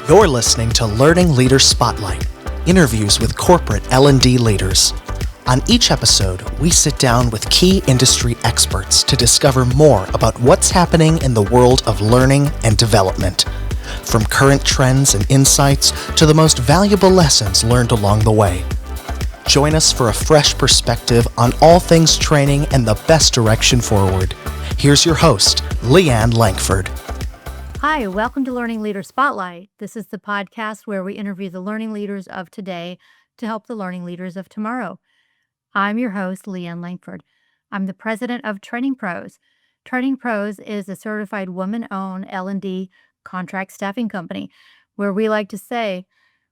You're listening to Learning Leader Spotlight, interviews with corporate L&D leaders. On each episode, we sit down with key industry experts to discover more about what's happening in the world of learning and development, from current trends and insights to the most valuable lessons learned along the way. Join us for a fresh perspective on all things training and the best direction forward. Here's your host, Leanne Langford. Hi, welcome to Learning Leader Spotlight. This is the podcast where we interview the learning leaders of today to help the learning leaders of tomorrow. I'm your host, Leanne Langford. I'm the president of Training Pros. Training Pros is a certified woman-owned L&D contract staffing company where we like to say,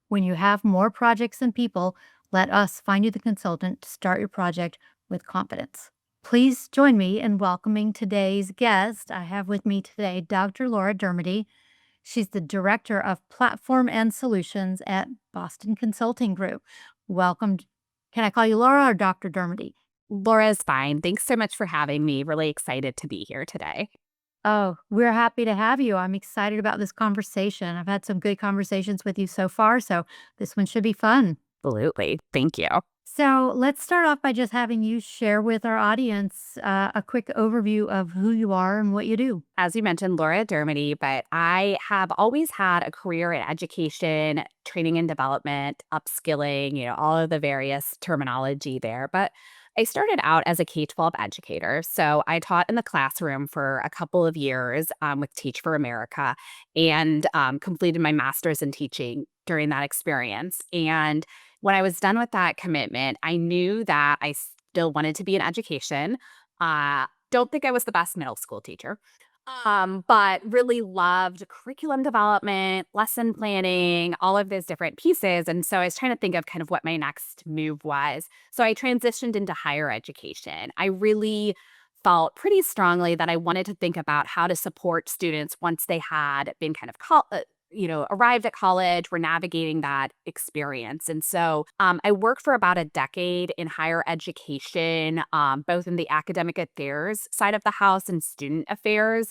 when you have more projects than people, let us find you the consultant to start your project with confidence. Please join me in welcoming today's guest. I have with me today Dr. Laura Dermody. She's the Director of Platform and Solutions at Boston Consulting Group. Welcome. Can I call you Laura or Dr. Dermody? Laura is fine. Thanks so much for having me. Really excited to be here today. Oh, we're happy to have you. I'm excited about this conversation. I've had some good conversations with you so far, so this one should be fun. Absolutely. Thank you. So let's start off by just having you share with our audience a quick overview of who you are and what you do. As you mentioned, Laura Dermody, but I have always had a career in education, training and development, upskilling, all of the various terminology there. But I started out as a K-12 educator. So I taught in the classroom for a couple of years with Teach for America and completed my master's in teaching during that experience. And when I was done with that commitment, I knew that I still wanted to be in education. Don't think I was the best middle school teacher, but really loved curriculum development, lesson planning, all of those different pieces. And so I was trying to think of kind of what my next move was. So I transitioned into higher education. I really felt pretty strongly that I wanted to think about how to support students once they had been kind of arrived at college, were navigating that experience. And so I worked for about a decade in higher education, both in the academic affairs side of the house and student affairs.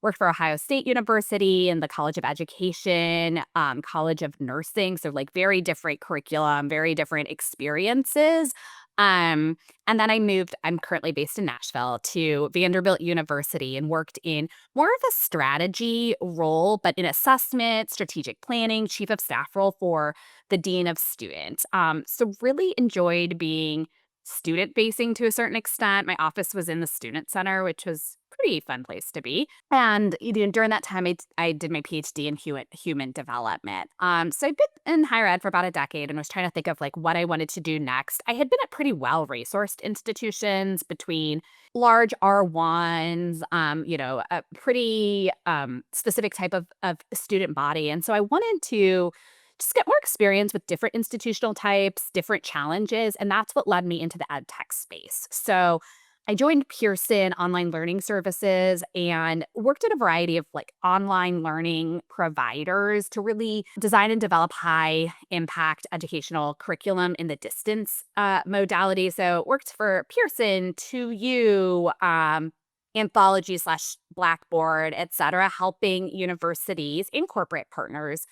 Worked for Ohio State University and the College of Education, College of Nursing. So like very different curriculum, very different experiences. And then I'm currently based in Nashville, to Vanderbilt University and worked in more of a strategy role, but in assessment, strategic planning, chief of staff role for the dean of students. So really enjoyed being student facing to a certain extent. My office was in the student center, which was a pretty fun place to be. And during that time, I did my Ph.D. in human development. So I've been in higher ed for about a decade and was trying to think of like what I wanted to do next. I had been at pretty well-resourced institutions between large R1s, a pretty specific type of student body. And so I wanted to just get more experience with different institutional types, different challenges, and that's what led me into the ed tech space. So I joined Pearson Online Learning Services and worked at a variety of like online learning providers to really design and develop high impact educational curriculum in the distance modality. So worked for Pearson, 2U, Anthology / Blackboard, et cetera, helping universities and corporate partners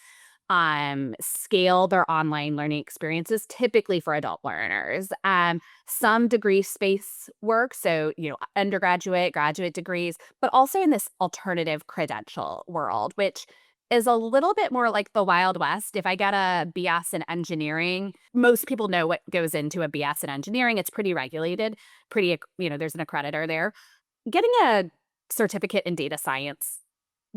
scale their online learning experiences, typically for adult learners. Some degree space work, so undergraduate, graduate degrees, but also in this alternative credential world, which is a little bit more like the Wild West. If I get a BS in engineering, most people know what goes into a BS in engineering. It's pretty regulated, there's an accreditor there. Getting a certificate in data science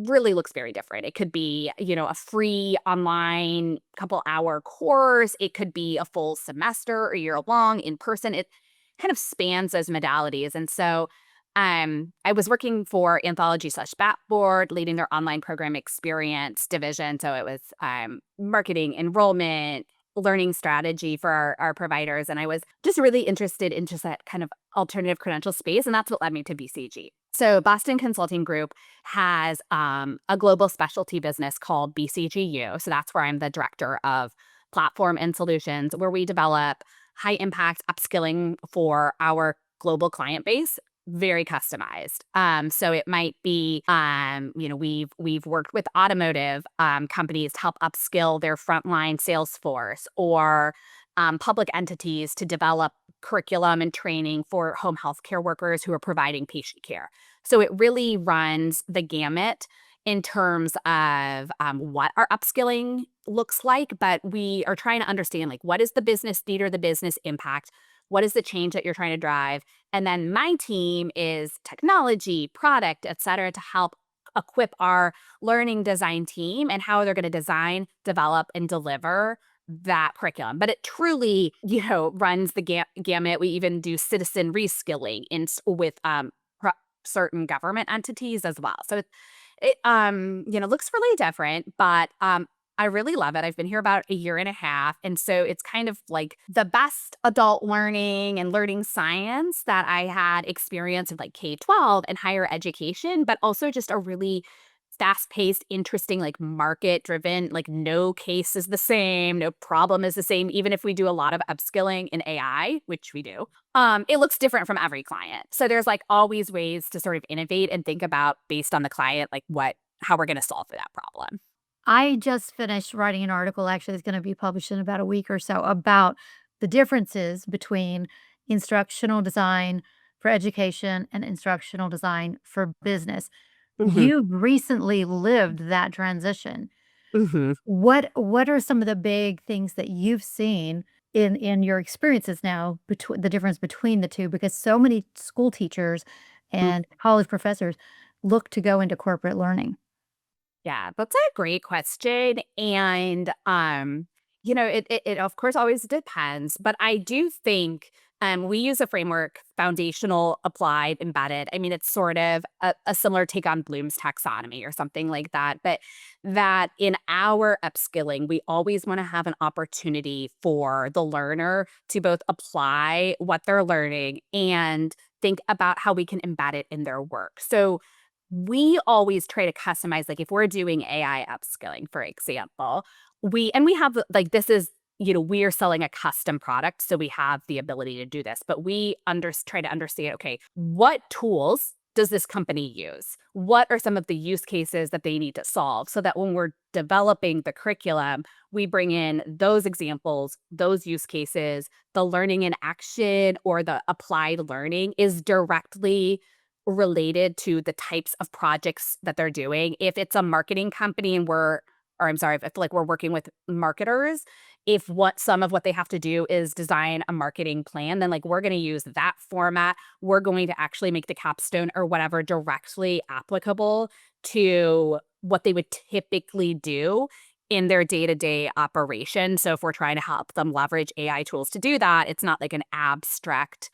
really looks very different. It could be, a free online couple hour course. It could be a full semester or year long in person. It kind of spans those modalities. And so I was working for Anthology / Blackboard, leading their online program experience division. So it was marketing, enrollment, learning strategy for our providers. And I was just really interested in just that kind of alternative credential space. And that's what led me to BCG. So Boston Consulting Group has a global specialty business called BCGU. So that's where I'm the director of platform and solutions, where we develop high impact upskilling for our global client base. very customized. So it might be, we've worked with automotive companies to help upskill their frontline sales force, or public entities to develop curriculum and training for home health care workers who are providing patient care. So it really runs the gamut in terms of what our upskilling looks like, but we are trying to understand, like, what is the business need or the business impact? What is the change that you're trying to drive? And then my team is technology, product, et cetera, to help equip our learning design team and how they're going to design, develop, and deliver that curriculum. But it truly, runs the gamut. We even do citizen reskilling with certain government entities as well. So it looks really different, but I really love it. I've been here about a year and a half. And so it's kind of like the best adult learning and learning science that I had experience in, like, K-12 and higher education, but also just a really fast-paced, interesting, like, market-driven, like, no case is the same, no problem is the same. Even if we do a lot of upskilling in AI, which we do, it looks different from every client. So there's, like, always ways to sort of innovate and think about, based on the client, like, how we're gonna solve for that problem. I just finished writing an article, actually, it's gonna be published in about a week or so, about the differences between instructional design for education and instructional design for business. Mhm, You've recently lived that transition. mhm. What are some of the big things that you've seen in your experiences now, between the difference between the 2? Because so many school teachers and college professors look to go into corporate learning. Yeah, that's a great question. And it of course always depends, but I do think we use a framework, foundational, applied, embedded. I mean, it's sort of a similar take on Bloom's taxonomy or something like that. But that in our upskilling, we always want to have an opportunity for the learner to both apply what they're learning and think about how we can embed it in their work. So we always try to customize, like, if we're doing AI upskilling, for example, we have, like, this is, we're selling a custom product, so we have the ability to do this, but we try to understand, okay, what tools does this company use? What are some of the use cases that they need to solve, so that when we're developing the curriculum, we bring in those examples, those use cases, the learning in action or the applied learning is directly related to the types of projects that they're doing. If it's a marketing company and I'm sorry, if like we're working with marketers, if what some of what they have to do is design a marketing plan, then, like, we're going to use that format. We're going to actually make the capstone or whatever directly applicable to what they would typically do in their day-to-day operation. So if we're trying to help them leverage AI tools to do that, it's not like an abstract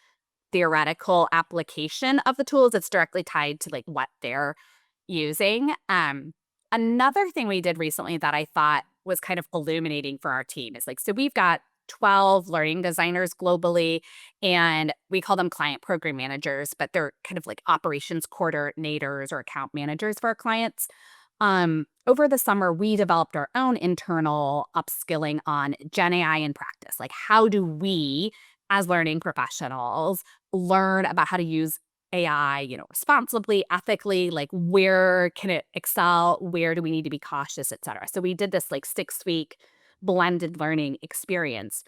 theoretical application of the tools. It's directly tied to, like, what they're using. Another thing we did recently that I thought was kind of illuminating for our team is, like, so we've got 12 learning designers globally, and we call them client program managers, but they're kind of like operations coordinators or account managers for our clients. Over the summer, we developed our own internal upskilling on Gen AI in practice. Like, how do we, as learning professionals, learn about how to use AI, responsibly, ethically, like, where can it excel? Where do we need to be cautious, et cetera? So we did this, like, 6-week blended learning experience.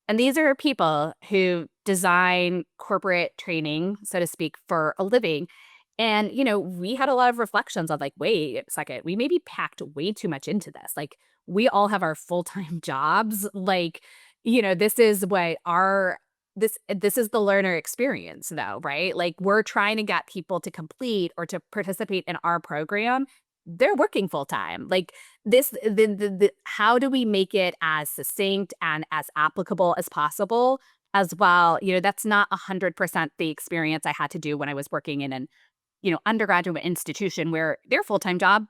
And these are people who design corporate training, so to speak, for a living. And, we had a lot of reflections on, like, wait a second, we maybe packed way too much into this. Like, we all have our full-time jobs. Like, this is what this is the learner experience, though, right? Like, we're trying to get people to complete or to participate in our program. They're working full time. Like, how do we make it as succinct and as applicable as possible as well? That's not 100% the experience I had to do when I was working in an undergraduate institution where their full-time job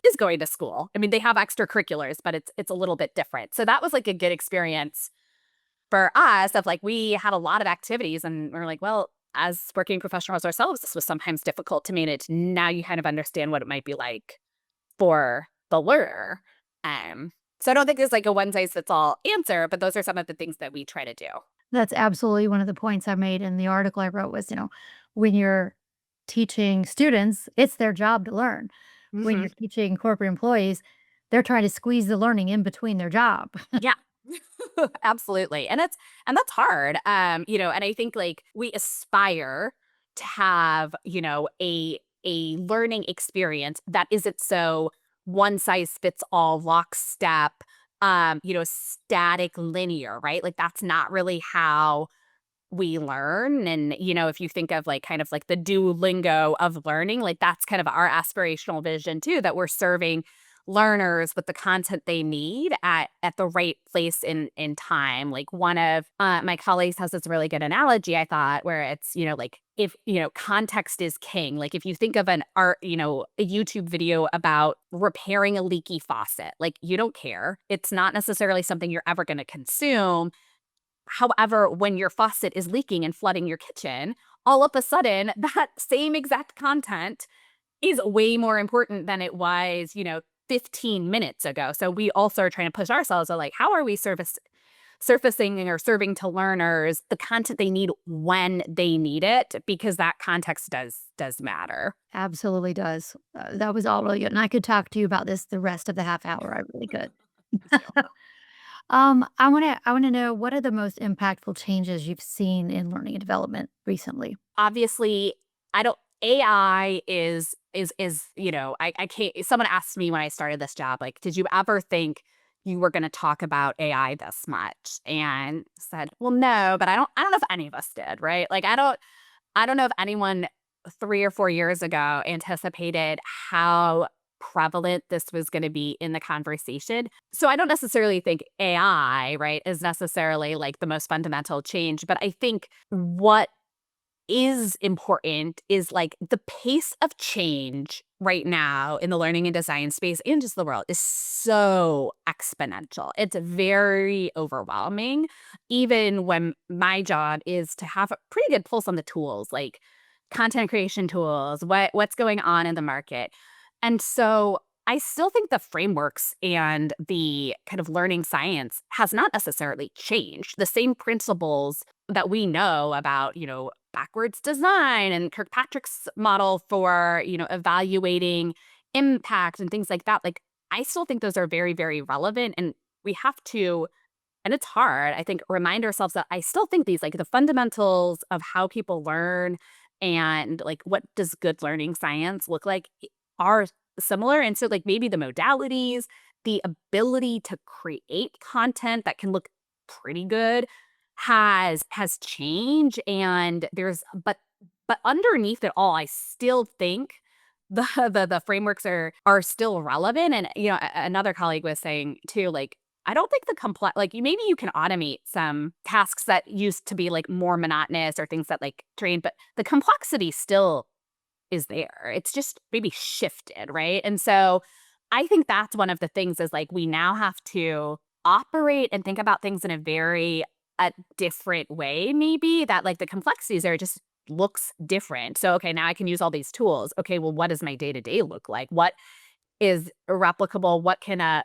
is going to school. I mean, they have extracurriculars, but it's a little bit different. So that was, like, a good experience for us, of, like, we had a lot of activities and we're like, well, as working professionals ourselves, this was sometimes difficult to manage. Now you kind of understand what it might be like for the learner. Um, so I don't think there's, like, a one size fits all answer, but those are some of the things that we try to do. That's absolutely one of the points I made in the article I wrote was, when you're teaching students, it's their job to learn. When Mhm. you're teaching corporate employees, they're trying to squeeze the learning in between their job. Yeah. Absolutely. And that's hard. And I think like we aspire to have, a learning experience that isn't so one size fits all lockstep, static linear, right? Like that's not really how we learn. And, if you think of like kind of like the Duolingo of learning, like that's kind of our aspirational vision too, that we're serving learners with the content they need at the right place in time. Like one of my colleagues has this really good analogy, I thought, where it's, like if, context is king. Like if you think of an art, a YouTube video about repairing a leaky faucet, like you don't care. It's not necessarily something you're ever going to consume. However, when your faucet is leaking and flooding your kitchen, all of a sudden, that same exact content is way more important than it was, 15 minutes ago. So we also are trying to push ourselves to like, how are we surfacing or serving to learners the content they need when they need it? Because that context does matter. Absolutely does. That was all really good, and I could talk to you about this the rest of the half hour. I really could. I wanna know, what are the most impactful changes you've seen in learning and development recently? Obviously, I don't AI is, I can't someone asked me when I started this job, like, "Did you ever think you were gonna talk about AI this much?" And said, "Well, no, but I don't know if any of us did," right? Like, I don't know if anyone 3 or 4 years ago anticipated how prevalent this was gonna be in the conversation. So I don't necessarily think AI, right, is necessarily, like, the most fundamental change, but I think what is important is like the pace of change right now in the learning and design space and just the world is so exponential. It's very overwhelming, even when my job is to have a pretty good pulse on the tools, like content creation tools, what's going on in the market. And so I still think the frameworks and the kind of learning science has not necessarily changed. The same principles that we know about, backwards design and Kirkpatrick's model for, evaluating impact and things like that. Like, I still think those are very, very relevant. And we have to, and it's hard, I think, remind ourselves that I still think these, like the fundamentals of how people learn and like what does good learning science look like are similar. And so, like, maybe the modalities, the ability to create content that can look pretty good has changed, and but underneath it all, I still think the the frameworks are still relevant. And another colleague was saying too, like, I don't think the complex, like, you maybe you can automate some tasks that used to be like more monotonous or things that like train, but the complexity still is there. It's just maybe shifted, right? And so I think that's one of the things is like we now have to operate and think about things in a different way, maybe that like the complexities there just looks different. So okay, now I can use all these tools. Okay, well, what does my day-to-day look like? What is replicable? What can an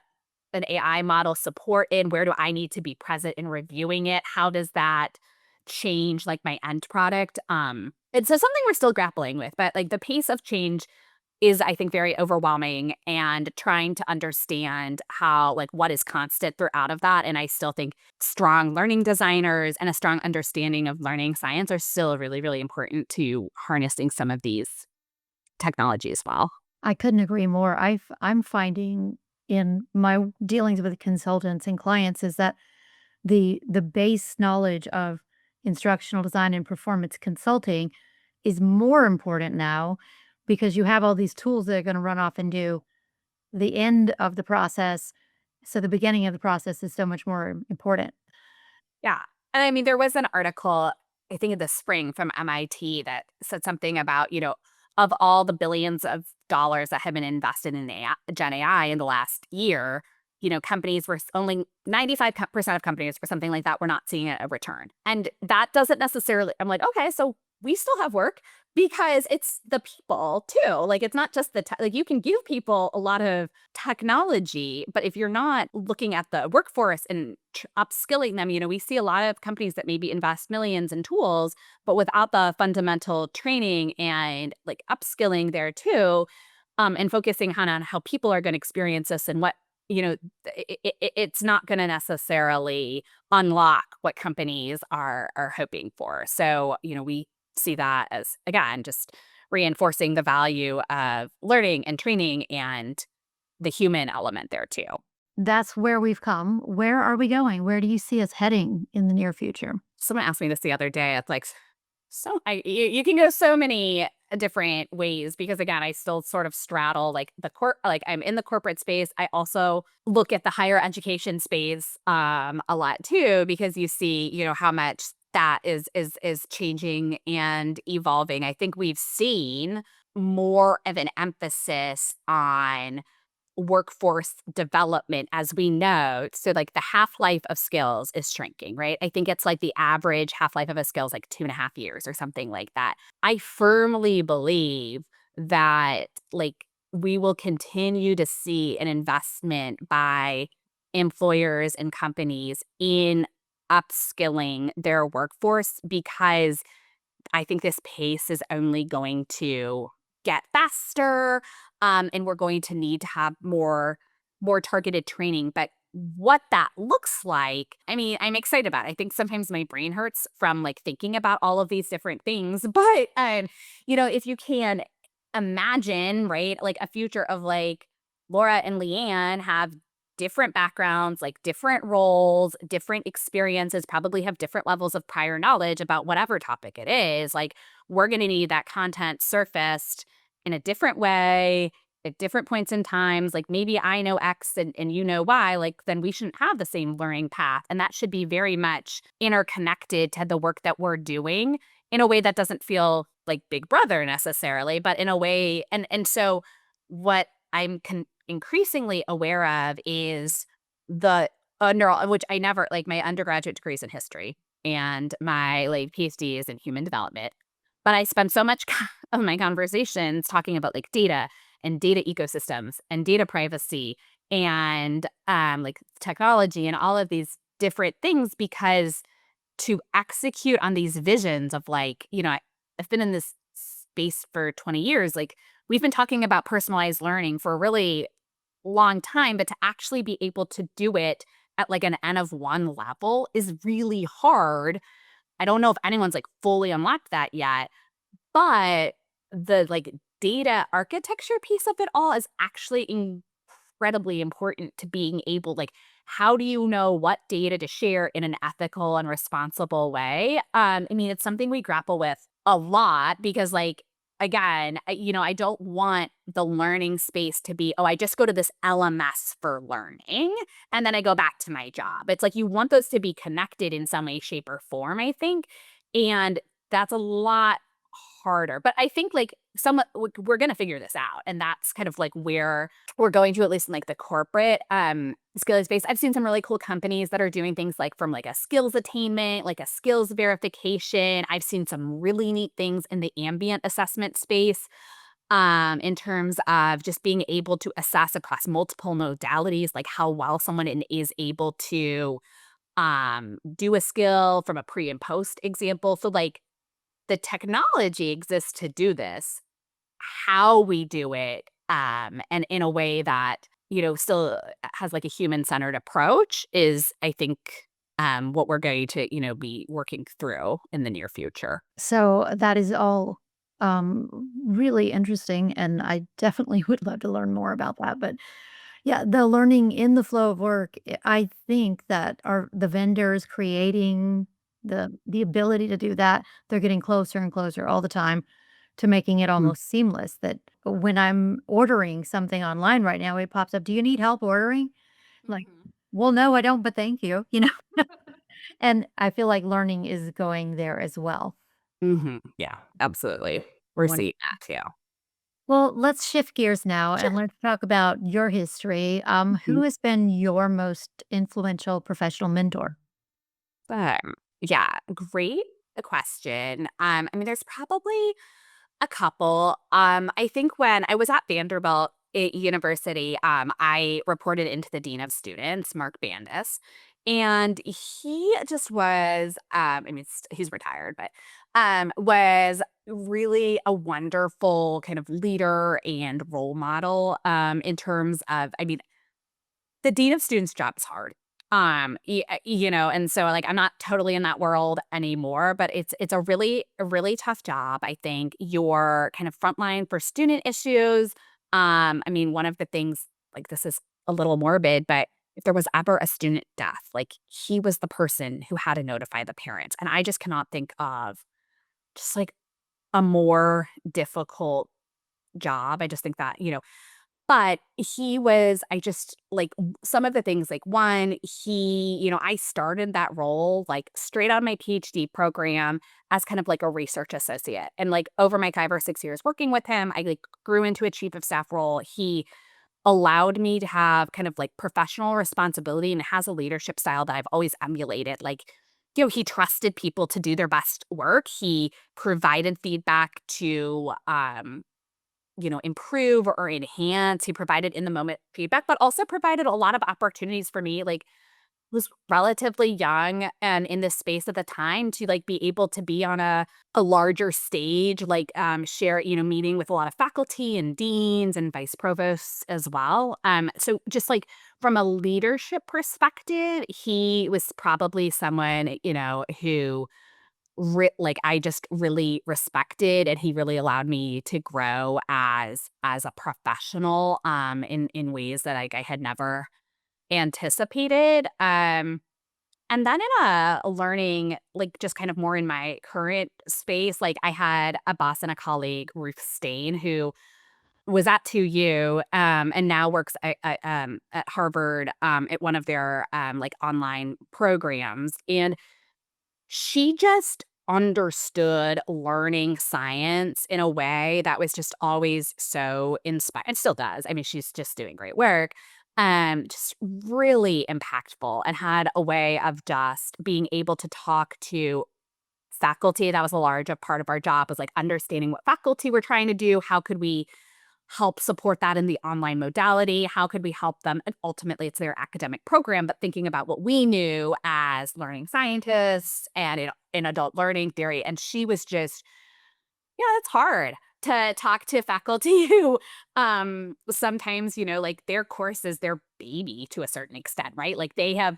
AI model support in? Where do I need to be present in reviewing it? How does that change like my end product? It's so something we're still grappling with, but like the pace of change is, I think, very overwhelming, and trying to understand how like what is constant throughout of that. And I still think strong learning designers and a strong understanding of learning science are still really, really important to harnessing some of these technologies well. I couldn't agree more. I'm finding in my dealings with consultants and clients is that the base knowledge of instructional design and performance consulting is more important now because you have all these tools that are going to run off and do the end of the process. So the beginning of the process is so much more important. Yeah. And I mean, there was an article, I think in the spring from MIT that said something about, of all the billions of dollars that have been invested in AI, Gen AI in the last year, companies were only 95% of companies or something like that were not seeing a return. And that doesn't necessarily, I'm like, okay, so we still have work because it's the people too. Like, it's not just like, you can give people a lot of technology, but if you're not looking at the workforce and upskilling them, we see a lot of companies that maybe invest millions in tools, but without the fundamental training and like upskilling there too, and focusing on how people are going to experience this and what, you know, it's not going to necessarily unlock what companies are hoping for. So, we see that as, again, just reinforcing the value of learning and training and the human element there too. That's where we've come. Where are we going? Where do you see us heading in the near future? Someone asked me this the other day. It's like, you can go so many different ways because, again, I still sort of straddle like like I'm in the corporate space. I also look at the higher education space a lot too, because you see, how much that is changing and evolving. I think we've seen more of an emphasis on workforce development, as we know. So, like, the half-life of skills is shrinking, right? I think it's like the average half-life of a skill is like 2.5 years or something like that. I firmly believe that, like, we will continue to see an investment by employers and companies in upskilling their workforce, because I think this pace is only going to get faster, and we're going to need to have more targeted training. But what that looks like, I mean, I'm excited about it. I think sometimes my brain hurts from like thinking about all of these different things. But if you can imagine, right, like a future of like Laura and Leanne have different backgrounds, like different roles, different experiences, probably have different levels of prior knowledge about whatever topic it is. Like, we're going to need that content surfaced in a different way at different points in times. Like, maybe I know X and you know Y, like, then we shouldn't have the same learning path. And that should be very much interconnected to the work that we're doing in a way that doesn't feel like Big Brother necessarily, but in a way. And so what I'm increasingly aware of is the neural, which I never, like, my undergraduate degree is in history and my like Ph.D is in human development. But I spend so much of my conversations talking about like data and data ecosystems and data privacy and like technology and all of these different things, because to execute on these visions of like, I've been in this space for 20 years. Like, we've been talking about personalized learning for a really long time, but to actually be able to do it at like an N of one level is really hard. I don't know if anyone's like fully unlocked that yet, but the like data architecture piece of it all is actually incredibly important to being able, like, how do you know what data to share in an ethical and responsible way? I mean, it's something we grapple with a lot because, like, again, I don't want the learning space to be, oh, I just go to this LMS for learning and then I go back to my job. It's like you want those to be connected in some way, shape, or form, I think. And that's a lot harder. But I think like we're going to figure this out. And that's kind of like where we're going to, at least in like the corporate skills space. I've seen some really cool companies that are doing things like from like a skills attainment, like a skills verification. I've seen some really neat things in the ambient assessment space, in terms of just being able to assess across multiple modalities, like how well someone is able to do a skill from a pre and post example. So like the technology exists to do this. How we do it, and in a way that, still has like a human-centered approach is, I think, what we're going to, be working through in the near future. So that is all really interesting, and I definitely would love to learn more about that. But yeah, the learning in the flow of work, I think that are the vendors creating the ability to do that, they're getting closer and closer all the time to making it Mm. almost seamless, that when I'm ordering something online right now, it pops up, "Do you need help ordering?" Like, Mhm. "Well, no, I don't, but thank you," you know? And I feel like learning is going there as well. Mhm. Yeah, absolutely. We're Won seeing that too. Well, let's shift gears now and Sure. let's talk about your history. Who Mhm. has been your most influential professional mentor? Yeah, great. a question. I mean, there's probably a couple. I think when I was at Vanderbilt University, I reported into the dean of students, Mark Bandis, and he just was. I mean, he's retired, but was really a wonderful kind of leader and role model. In terms of, I mean, the dean of students job is hard. And so like I'm not totally in that world anymore, but it's a really tough job. I think you're kind of frontline for student issues. I mean, one of the things, like, this is a little morbid, but if there was ever a student death, like, he was the person who had to notify the parents. And I just cannot think of just like a more difficult job. I just think that, but he was I just like, some of the things, like, one, I started that role, like, straight out of my PhD program as kind of like a research associate, and, like, over my 5 or 6 years working with him, I, like, grew into a chief of staff role. He allowed me to have kind of, like, professional responsibility and has a leadership style that I've always emulated. Like, he trusted people to do their best work. He provided feedback to, improve or enhance. He provided in the moment feedback, but also provided a lot of opportunities for me. Like, was relatively young and in this space at the time to, like, be able to be on a larger stage, like, share, meeting with a lot of faculty and deans and vice provosts as well. So just like from a leadership perspective, he was probably someone, who like, I just really respected, and he really allowed me to grow as a professional, in ways that, like, I had never anticipated. And then in a learning, like, just kind of more in my current space, like, I had a boss and a colleague, Ruth Stain, who was at 2U, and now works at Harvard, at one of their, like, online programs. And she just understood learning science in a way that was just always so inspired, and still does. I mean, she's just doing great work. Just really impactful, and had a way of just being able to talk to faculty. That was a large part of our job, was like understanding what faculty were trying to do. How could we help support that in the online modality? How could we help them? And ultimately, it's their academic program, but thinking about what we knew as learning scientists and in adult learning theory. And she was just, it's hard to talk to faculty who sometimes, like, their course is their baby to a certain extent, right? Like, they have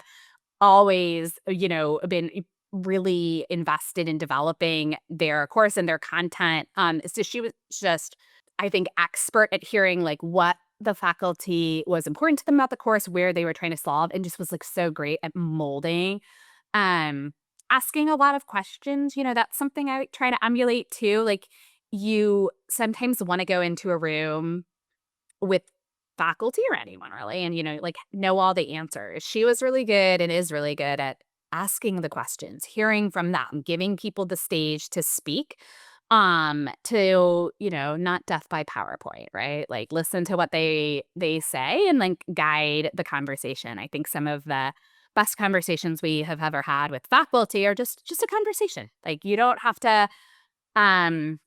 always, been really invested in developing their course and their content. So she was just, I think, expert at hearing, like, what the faculty was important to them about the course, where they were trying to solve, and just was, like, so great at molding. Um, Asking a lot of questions, that's something I try to emulate too. Like, you sometimes want to go into a room with faculty or anyone really, and, like, know all the answers. She was really good and is really good at asking the questions, hearing from them, giving people the stage to speak, to, not death by PowerPoint, right? Like, listen to what they say and, like, guide the conversation. I think some of the best conversations we have ever had with faculty are just a conversation. Like, you don't have to, um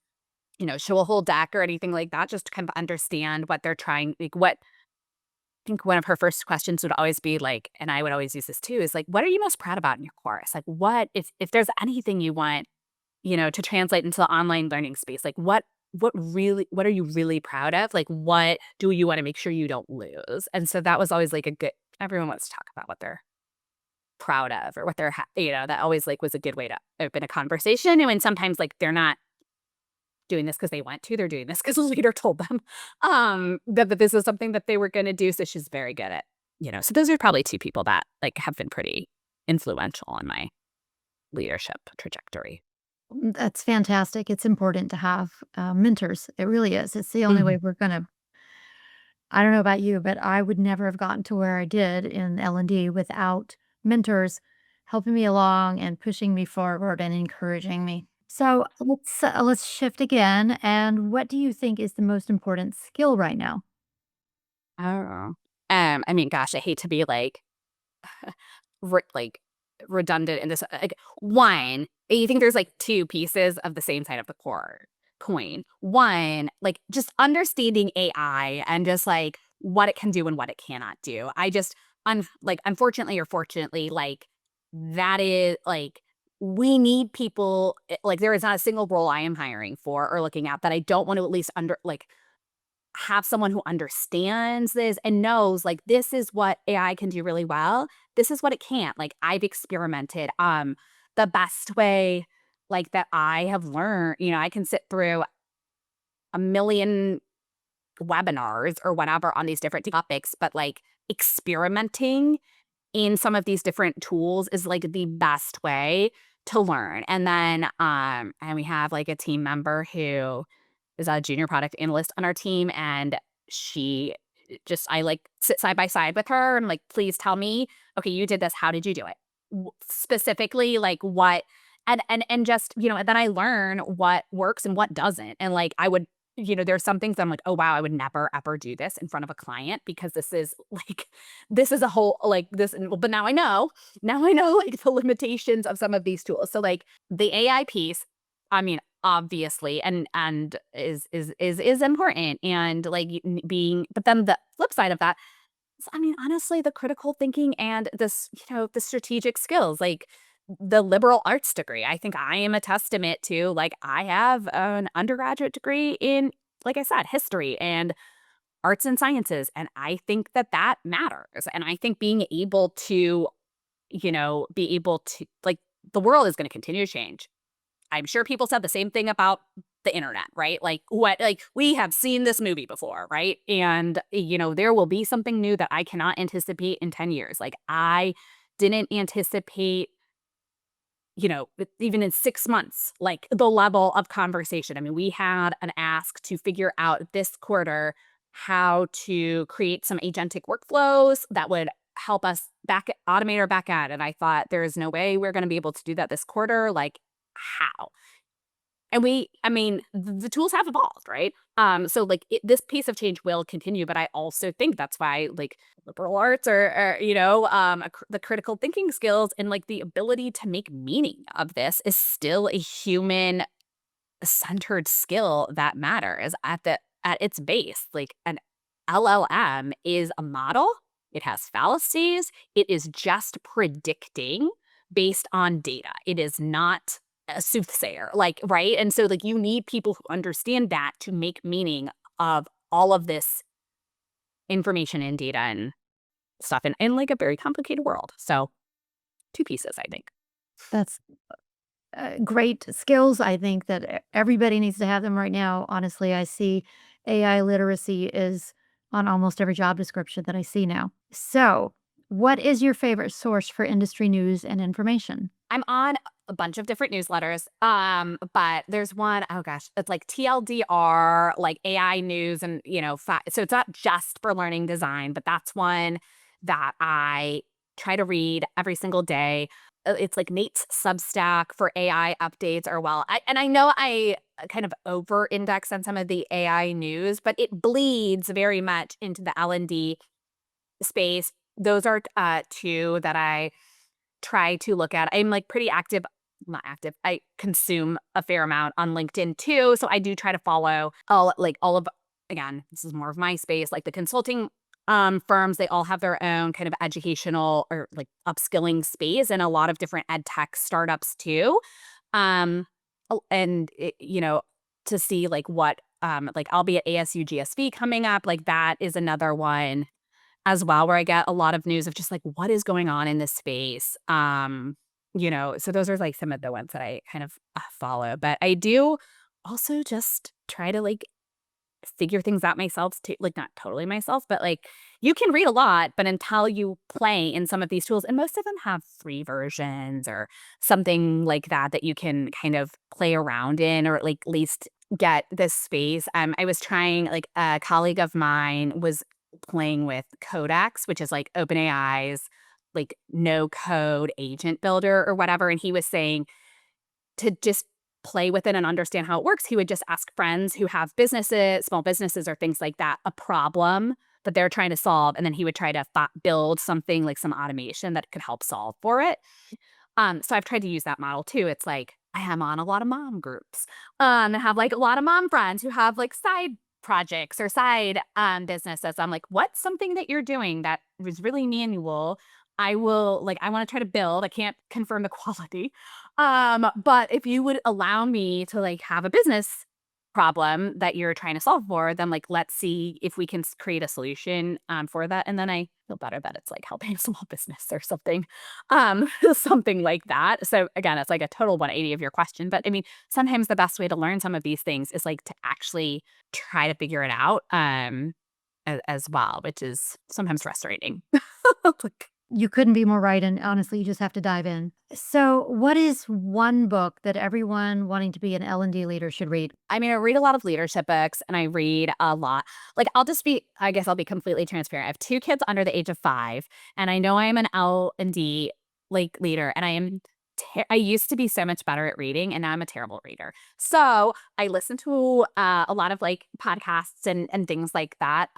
show a whole deck or anything like that, just to kind of understand what they're trying, like, what I think one of her first questions would always be like, and I would always use this too, is like, what are you most proud about in your course? Like, what if there's anything you want, to translate into the online learning space, like, what are you really proud of? Like, what do you want to make sure you don't lose? And so that was always like a good, everyone wants to talk about what they're proud of or what they're, that always, like, was a good way to open a conversation. And sometimes, like, they're not doing this because they want to, they're doing this because the leader told them, that this is something that they were gonna do. So she's very good at, so those are probably 2 people that, like, have been pretty influential in my leadership trajectory. That's fantastic. It's important to have mentors. It really is. It's the only way Mhm. we're going to. I don't know about you, but I would never have gotten to where I did in L&D without mentors helping me along and pushing me forward and encouraging me. So let's shift again. And what do you think is the most important skill right now? Oh. I mean, gosh, I hate to be, like, like, redundant in this, like, one, I think there's like two pieces of the same side of the coin. One, like just understanding AI and just like what it can do and what it cannot do. I just like unfortunately or fortunately, like that is like we need people like there is not a single role I am hiring for or looking at that I don't want to at least have someone who understands this and knows like this is what AI can do really well. This is what it can't. Like I've experimented. The best way like that I have learned, I can sit through a million webinars or whatever on these different topics, but like experimenting in some of these different tools is like the best way to learn. And then and we have like a team member who is a junior product analyst on our team. And she just, I like sit side by side with her and like, please tell me, okay, you did this. How did you do it? Specifically, like what, and just, and then I learn what works and what doesn't. And like, I would, there's some things I'm like, oh, wow, I would never, ever do this in front of a client because this is like, this is a whole, like this, but now I know like the limitations of some of these tools. So like the AI piece, I mean, obviously, and is important and like being, but then the flip side of that is, I mean, honestly, the critical thinking and this, the strategic skills, like the liberal arts degree. I think I am a testament to like I have an undergraduate degree in, like I said, history and arts and sciences, and I think that that matters. And I think being able to, be able to like the world is going to continue to change. I'm sure people said the same thing about the internet, right? Like we have seen this movie before, right? And there will be something new that I cannot anticipate in 10 years. Like I didn't anticipate, even in 6 months, like the level of conversation. I mean, we had an ask to figure out this quarter how to create some agentic workflows that would help us automate our back end. And I thought there is no way we're going to be able to do that this quarter. Like how? And I mean, the tools have evolved, right? So like this piece of change will continue, but I also think that's why like liberal arts or the critical thinking skills and like the ability to make meaning of this is still a human centered skill that matters at its base. Like an LLM is a model. It has fallacies. It is just predicting based on data. It is not a soothsayer, like, right? And so like you need people who understand that to make meaning of all of this information and data and stuff in like a very complicated world. So two pieces, I think. That's great skills. I think that everybody needs to have them right now. Honestly, I see AI literacy is on almost every job description that I see now. So, what is your favorite source for industry news and information? I'm on a bunch of different newsletters, but there's one, oh gosh, it's like TLDR, like AI news and, so it's not just for learning design, but that's one that I try to read every single day. It's like Nate's Substack for AI updates or and I know I kind of over index on some of the AI news, but it bleeds very much into the L&D space. Those are two that I try to look at. I'm like pretty active, not active. I consume a fair amount on LinkedIn too. So I do try to follow all of, again, this is more of my space, like the consulting firms. They all have their own kind of educational or like upskilling space and a lot of different ed tech startups too. And to see like what, like I'll be at ASU GSV coming up. Like that is another one as well, where I get a lot of news of just like what is going on in this space. So those are like some of the ones that I kind of follow. But I do also just try to like figure things out myself too, like not totally myself, but like you can read a lot, but until you play in some of these tools, and most of them have free versions or something like that you can kind of play around in or like at least get this space. I was trying, like a colleague of mine was playing with Codex, which is like OpenAI's like no code agent builder or whatever. And he was saying to just play with it and understand how it works. He would just ask friends who have businesses, small businesses or things like that, a problem that they're trying to solve. And then he would try to build something like some automation that could help solve for it. So I've tried to use that model too. It's like I am on a lot of mom groups. I have like a lot of mom friends who have like side projects or side businesses. I'm like, what's something that you're doing that was really manual? I will like I want to try to build. I can't confirm the quality. But if you would allow me to like have a business problem that you're trying to solve for, then like let's see if we can create a solution for that. And then I feel better that it's like helping a small business or something, something like that. So again, it's like a total 180 of your question. But I mean, sometimes the best way to learn some of these things is like to actually try to figure it out as well, which is sometimes frustrating. Like, You couldn't be more right, and honestly, you just have to dive in. So, what is one book that everyone wanting to be an L&D leader should read? I mean, I read a lot of leadership books and I read a lot. Like, I guess I'll be completely transparent. I have two kids under the age of 5, and I know I am an L&D like leader, and I used to be so much better at reading, and now I'm a terrible reader. So I listen to a lot of like podcasts and things like that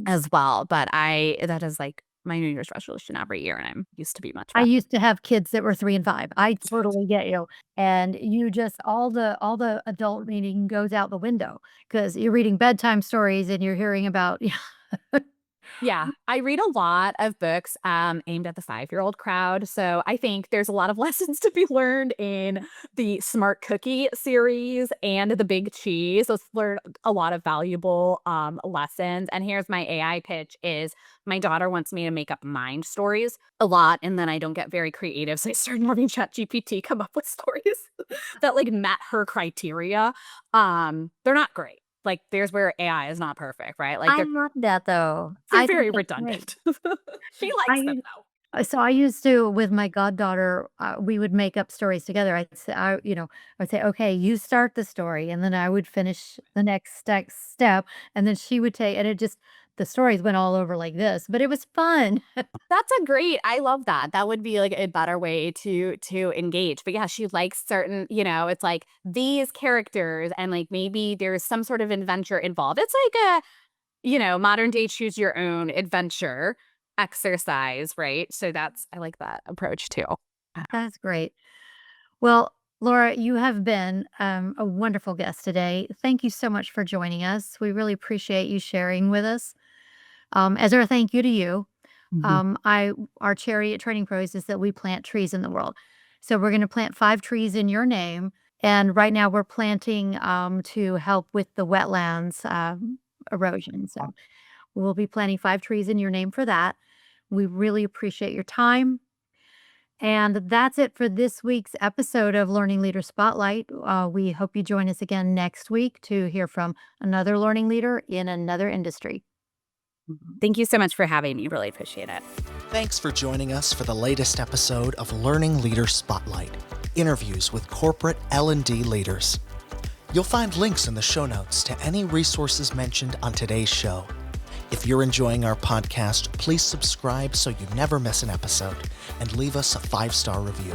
as well. But that is like my New Year's resolution every year, and I'm used to be much I better. used to have kids that were 3 and 5. I totally get you. And you just all the adult reading goes out the window because 'cause you're reading bedtime stories and you're hearing about Yeah, I read a lot of books, aimed at the 5-year-old crowd, so I think there's a lot of lessons to be learned in the Smart Cookie series and The Big Cheese. Let's learn a lot of valuable, lessons, and here's my AI pitch is my daughter wants me to make up mind stories a lot, and then I don't get very creative, so I started having ChatGPT come up with stories that, like, met her criteria. They're not great. Like, there's where AI is not perfect, right? Like, I love that though. they're I think very that's great. redundant. She likes them I though. So I used to with my goddaughter, we would make up stories together. I'd say, "Okay, you start the story," and then I would finish the next step, and then she would take and it just the stories went all over like this, but it was fun. That's a great I love that. That would be, like, a better way to engage. But, yeah, she likes certain it's like these characters and, like, maybe there's some sort of adventure involved. It's like a, modern day choose your own adventure exercise, right? So I like that approach too. That's great. Well, Laura, you have been a wonderful guest today. Thank you so much for joining us. We really appreciate you sharing with us. As our thank you to you, Mhm. our charity at Training Pros is that we plant trees in the world. So we're going to plant 5 trees in your name. And right now we're planting to help with the wetlands erosion. So we'll be planting 5 trees in your name for that. We really appreciate your time. And that's it for this week's episode of Learning Leader Spotlight. We hope you join us again next week to hear from another learning leader in another industry. Thank you so much for having me. Really appreciate it. Thanks for joining us for the latest episode of Learning Leader Spotlight, interviews with corporate L&D leaders. You'll find links in the show notes to any resources mentioned on today's show. If you're enjoying our podcast, please subscribe so you never miss an episode and leave us a 5-star review.